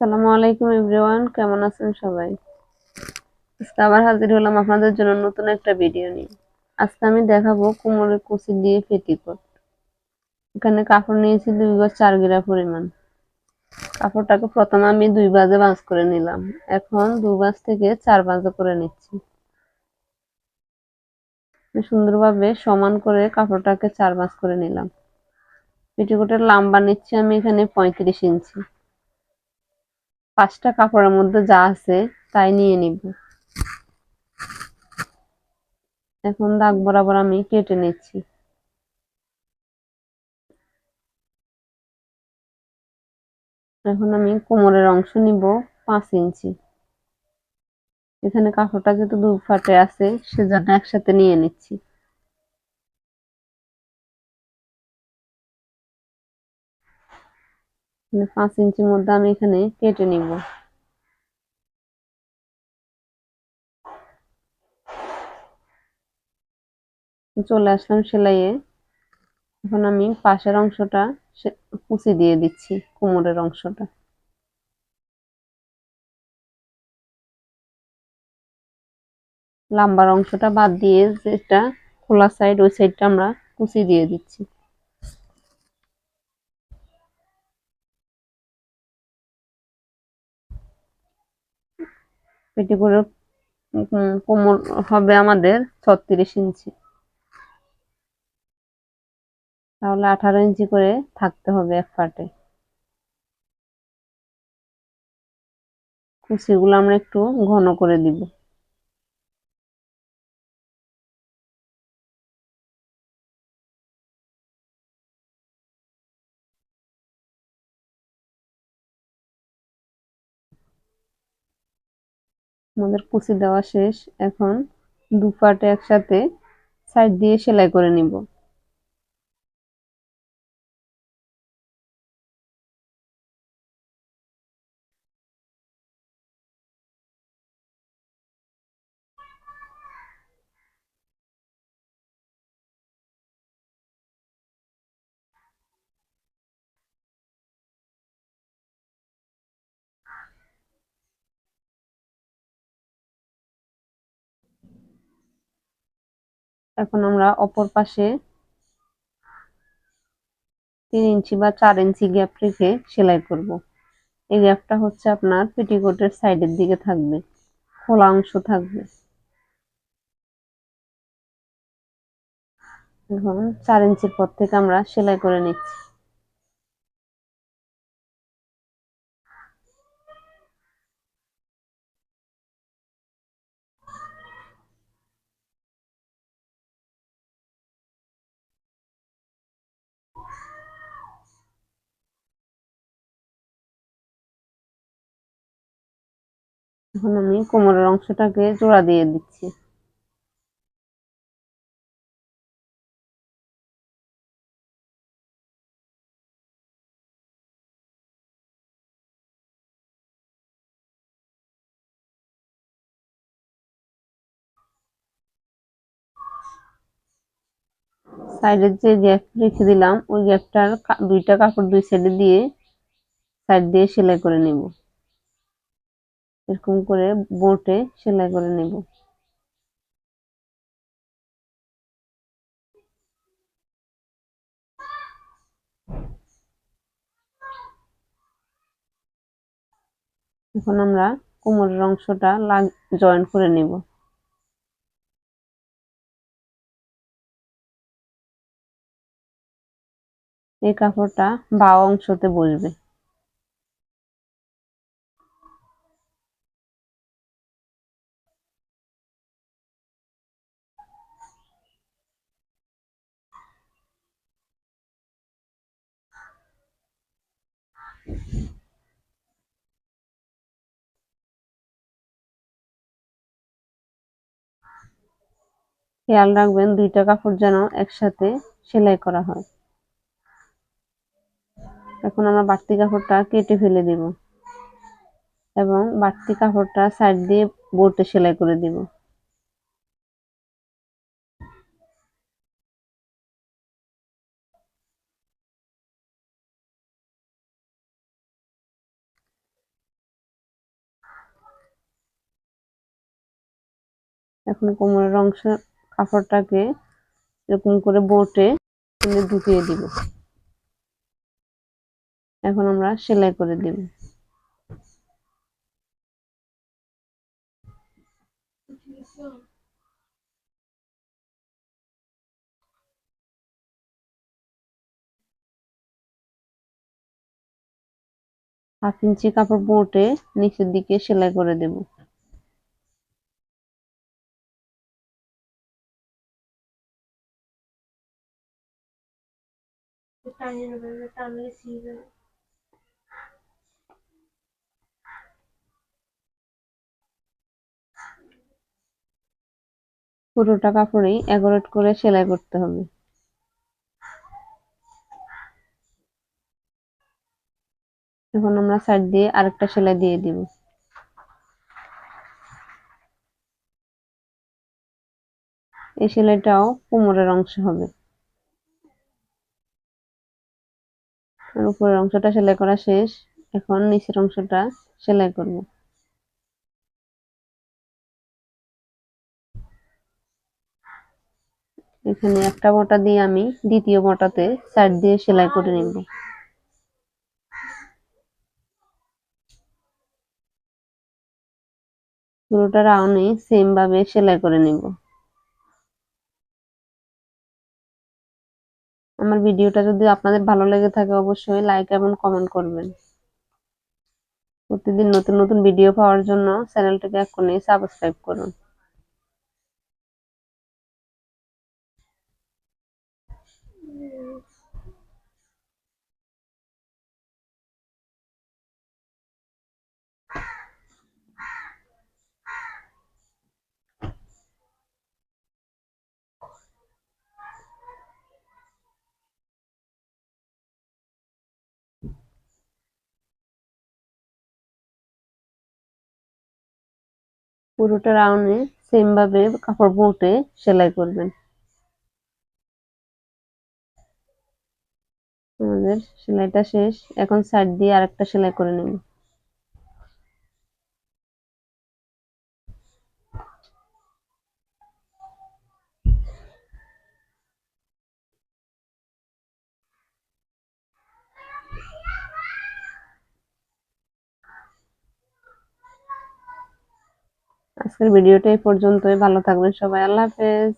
আসসালামু আলাইকুম এভরিওয়ান, কেমন আছেন সবাই? আজকে আবার হাজির হলাম আপনাদের জন্য নতুন একটা ভিডিও নিয়ে। আজকে আমি দেখাবো কোমরের কুচি দিয়ে পেটিকোট। এখানে কাপড় নিয়েছি 2 গজ 4 গিরা পরিমাণ। কাপড়টাকে প্রথমে আমি 2 ভাঁজে ভাঁজ করে নিলাম। এখন 2 ভাঁজ থেকে 4 ভাঁজে করে নিচ্ছি। সুন্দরভাবে সমান করে কাপড়টাকে 4 ভাঁজ করে নিলাম। পেটিকোটের লম্বা নিচ্ছি আমি এখানে 35 ইঞ্চি। 5টা কাপড়ের মধ্যে যা আছে তাই নিয়ে নিব। এখন দাগ বরাবর আমি কেটে নিচ্ছি। এখন আমি কোমরের অংশ নিব 5 ইঞ্চি। এখানে কাপড়টা যেহেতু 2 পাটে আছে সেজন্য একসাথে নিয়ে নিচ্ছি। 5 ইঞ্চির মধ্যে আমি এখানে কেটে নিব। চলে আসলাম সেলাইয়ে। এখন আমি পাশের অংশটা কুচি দিয়ে দিচ্ছি, কোমরের অংশটা। লাম্বার অংশটা বাদ দিয়ে যেটা খোলা সাইড ওই সাইডটা আমরা কুচি দিয়ে দিচ্ছি। পেটিকোটের কোমর হবে আমাদের 36 ইঞ্চি, তাহলে 18 ইঞ্চি করে থাকতে হবে এক পাটে। কুচিগুলো আমরা একটু ঘন করে দিব। আমাদের কুচি দেওয়া শেষ। এখন 2 পাটে একসাথে সাইড দিয়ে সেলাই করে নিব। এখন আমরা অপর পাশে 3 ইঞ্চি বা 4 ইঞ্চি গ্যাপ রেখে সেলাই করব। এই গ্যাপটা হচ্ছে আপনার পেটিকোটের সাইডের দিকে থাকবে, খোলা অংশ থাকবে। এখন 4 ইঞ্চির পর থেকে আমরা সেলাই করে নিচ্ছি। এখন আমি কোমরের অংশটাকে জোড়া দিয়ে দিচ্ছি। সাইডের যে গ্যাপ রেখে দিলাম ওই গ্যাপটার 2টা কাপড় 2 সাইডে দিয়ে সাইড দিয়ে সেলাই করে নেব। এরকম করে বোটে সেলাই করে নেব। এখন আমরা কোমরের অংশটা জয়েন করে নেব। এই কাপড়টা বাও অংশতে বসবে। খেয়াল রাখবেন 2টা কাপড় যেন একসাথে সেলাই করা হয়। এখন আমরা বাড়তি কাপড়টা কেটে ফেলে দিব এবং বাড়তি কাপড়টা সাইড দিয়ে বোটে সেলাই করে দিব। এখন কোমরের অংশ কাপড়টাকে এরকম করে বোটে ঢুকিয়ে দিব। এখন আমরা সেলাই করে দিব। হাফ ইঞ্চি কাপড় বোটে নিচের দিকে সেলাই করে দেব। পুরোটা কাপড়েই এগোরেট করে সেলাই করতে হবে। এখন আমরা সাইড দিয়ে আরেকটা সেলাই দিয়ে দিব। এই সেলাইটাও কোমরের অংশ হবে। আর উপরের অংশটা সেলাই করা শেষ। এখন নিচের অংশটা সেলাই করব। এখানে একটা বটা দিয়ে আমি দ্বিতীয় বটাতে সাইড দিয়ে সেলাই করে নিব। পুরোটা রাউন্ডে সেম ভাবে সেলাই করে নিব। আমার ভিডিওটা যদি আপনাদের ভালো লেগে থাকে অবশ্যই লাইক এবং কমেন্ট করবেন। প্রতিদিন নতুন নতুন ভিডিও পাওয়ার জন্য চ্যানেলটাকে এখনই সাবস্ক্রাইব করুন। পুরোটা রাউন্ডে সেম ভাবে কাপড় বুটে সেলাই করবেন। আমাদের সেলাইটা শেষ। এখন সাইড দিয়ে আরেকটা সেলাই করে নেব। আজকের ভিডিওটা এই পর্যন্তই। ভালো থাকবেন সবাই। আল্লাহ হাফেজ।